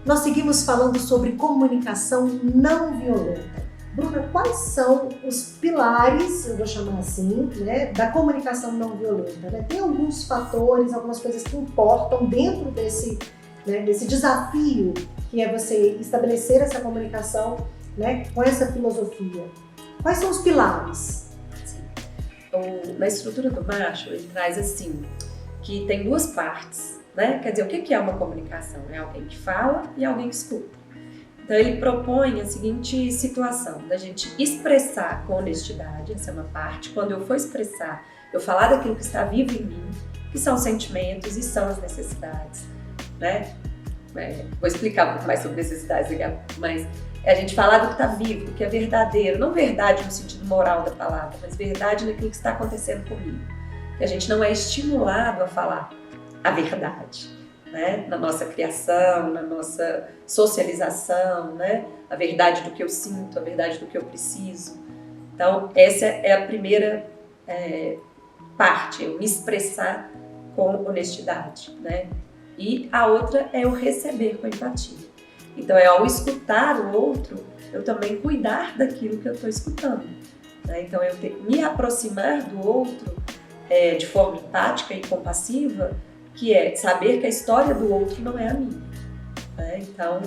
nós seguimos falando sobre comunicação não violenta. Bruna, quais são os pilares, eu vou chamar assim, né, da comunicação não violenta? Né? Tem alguns fatores, algumas coisas que importam dentro desse desafio que é você estabelecer essa comunicação, né, com essa filosofia. Quais são os pilares? Na estrutura do Marshall, ele traz assim, que tem duas partes, né? Quer dizer, o que é uma comunicação? É alguém que fala e alguém que escuta. Então ele propõe a seguinte situação, da gente expressar com honestidade, essa é uma parte. Quando eu for expressar, eu falar daquilo que está vivo em mim, que são os sentimentos e são as necessidades, né? Vou explicar um pouco mais sobre necessidades, mas é a gente falar do que está vivo, do que é verdadeiro, não verdade no sentido moral da palavra, mas verdade naquilo que está acontecendo comigo. Que a gente não é estimulado a falar a verdade, né? Na nossa criação, na nossa socialização, né? A verdade do que eu sinto, a verdade do que eu preciso. Então, essa é a primeira parte, eu me expressar com honestidade, né? E a outra é eu receber com empatia. Então, ao escutar o outro, eu também cuidar daquilo que eu estou escutando, né? Então, eu me aproximar do outro de forma empática e compassiva, que é saber que a história do outro não é a minha, né? Então,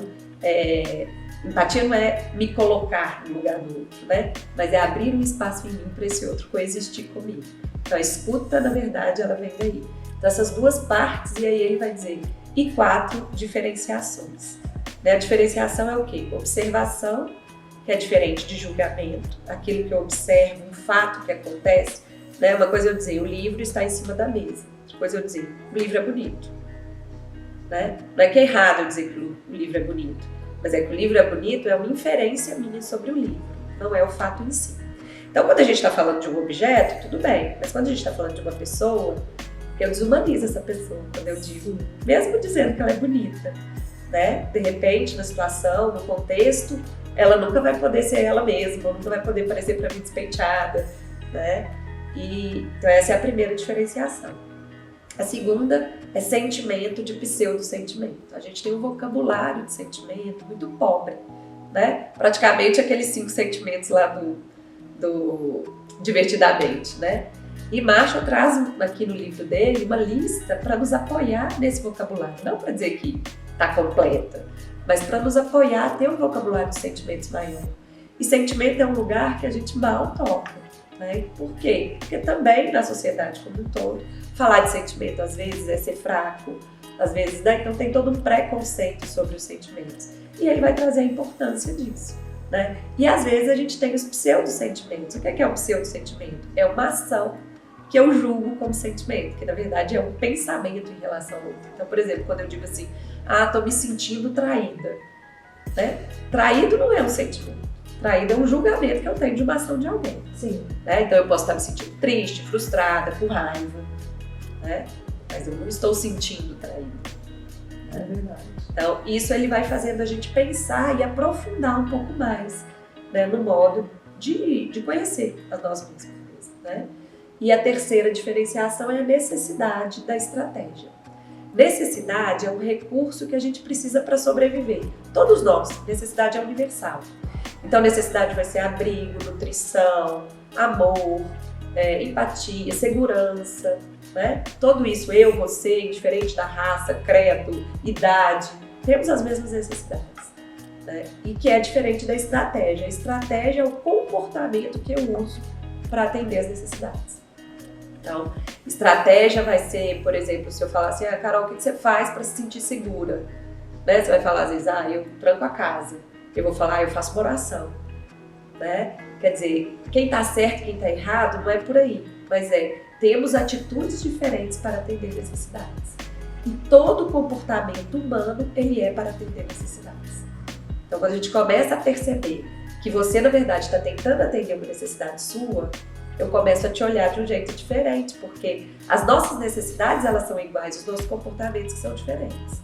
empatia não é me colocar no lugar do outro, né? Mas é abrir um espaço em mim para esse outro coexistir comigo. Então, a escuta, na verdade, ela vem daí. Então, essas duas partes, e aí ele vai dizer, e 4 diferenciações. A diferenciação é o quê? Observação, que é diferente de julgamento, aquilo que eu observo, um fato que acontece, né? Uma coisa é eu dizer, o livro está em cima da mesa. Outra coisa é eu dizer, o livro é bonito, né? Não é que é errado eu dizer que o livro é bonito, mas é que o livro é bonito é uma inferência minha sobre o livro, não é o fato em si. Então, quando a gente está falando de um objeto, tudo bem, mas quando a gente está falando de uma pessoa, eu desumanizo essa pessoa quando eu digo, mesmo dizendo que ela é bonita, né? De repente, na situação, no contexto, ela nunca vai poder ser ela mesma, nunca vai poder parecer para mim despenteada, né? Então essa é a primeira diferenciação. A segunda é sentimento de pseudo-sentimento. A gente tem um vocabulário de sentimento muito pobre, né? Praticamente aqueles 5 sentimentos lá do Divertidamente, né? E Marshall traz aqui no livro dele uma lista para nos apoiar nesse vocabulário, não para dizer que está completa, mas para nos apoiar a ter um vocabulário de sentimentos maior. E sentimento é um lugar que a gente mal toca, né? Por quê? Porque também na sociedade como um todo, falar de sentimento às vezes é ser fraco, às vezes, né? Então tem todo um preconceito sobre os sentimentos. E ele vai trazer a importância disso, né? E às vezes a gente tem os pseudo-sentimentos. O que é um pseudo-sentimento? É uma ação que eu julgo como sentimento, que na verdade é um pensamento em relação ao outro. Então, por exemplo, quando eu digo assim, tô me sentindo traída, né? Traído não é um sentimento. Traída é um julgamento que eu tenho de uma ação de alguém. Sim. Né? Então eu posso estar me sentindo triste, frustrada, com raiva, né? Mas eu não estou sentindo traída. É verdade. Então isso ele vai fazendo a gente pensar e aprofundar um pouco mais, né? No modo de conhecer a nós mesmos, né? E a terceira diferenciação é a necessidade da estratégia. Necessidade é um recurso que a gente precisa para sobreviver. Todos nós, necessidade é universal. Então, necessidade vai ser abrigo, nutrição, amor, empatia, segurança, né? Tudo isso, eu, você, indiferente da raça, credo, idade, temos as mesmas necessidades, né? E que é diferente da estratégia. A estratégia é o comportamento que eu uso para atender as necessidades. Então, estratégia vai ser, por exemplo, se eu falar assim, Carol, o que você faz para se sentir segura? Né? Você vai falar às vezes, eu tranco a casa. Eu vou falar, eu faço uma oração. Né? Quer dizer, quem está certo e quem está errado não é por aí, mas temos atitudes diferentes para atender necessidades. E todo comportamento humano, ele é para atender necessidades. Então, quando a gente começa a perceber que você, na verdade, está tentando atender uma necessidade sua, eu começo a te olhar de um jeito diferente, porque as nossas necessidades, elas são iguais, os nossos comportamentos que são diferentes.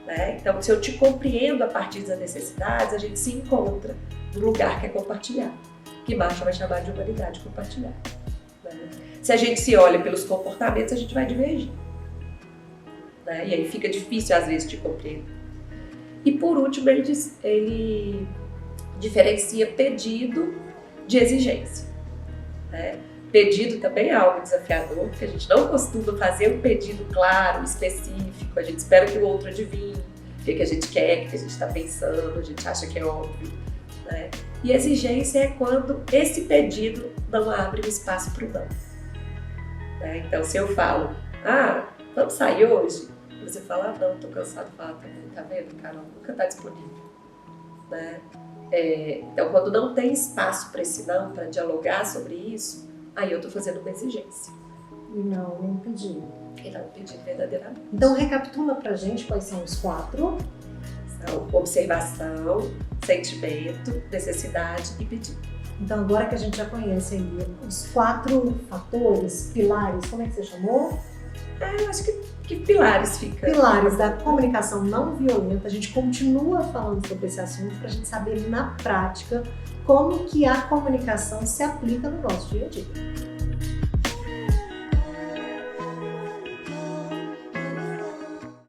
Né? Então, se eu te compreendo a partir das necessidades, a gente se encontra no lugar que é compartilhar, que Marshall vai chamar de humanidade compartilhada. Né? Se a gente se olha pelos comportamentos, a gente vai divergir. Né? E aí fica difícil, às vezes, te compreender. E por último, ele diferencia pedido de exigência, né? Pedido também é algo desafiador, porque a gente não costuma fazer um pedido claro, específico, a gente espera que o outro adivinhe o que a gente quer, o que a gente está pensando, a gente acha que é óbvio, né? E exigência é quando esse pedido não abre o espaço para o não. Né? Então, se eu falo, vamos sair hoje? Você fala, não, tô cansado de falar também, tá vendo, Carol? Nunca tá disponível. Né? Então, quando não tem espaço para esse não, para dialogar sobre isso, aí eu tô fazendo uma exigência. E não um pedido. E não um pedido verdadeiramente. Então, recapitula pra gente quais são os 4. São observação, sentimento, necessidade e pedido. Então, agora que a gente já conhece aí os 4 fatores, pilares, como é que você chamou? Eu acho que pilares fica. Pilares da comunicação não violenta. A gente continua falando sobre esse assunto para a gente saber na prática como que a comunicação se aplica no nosso dia a dia.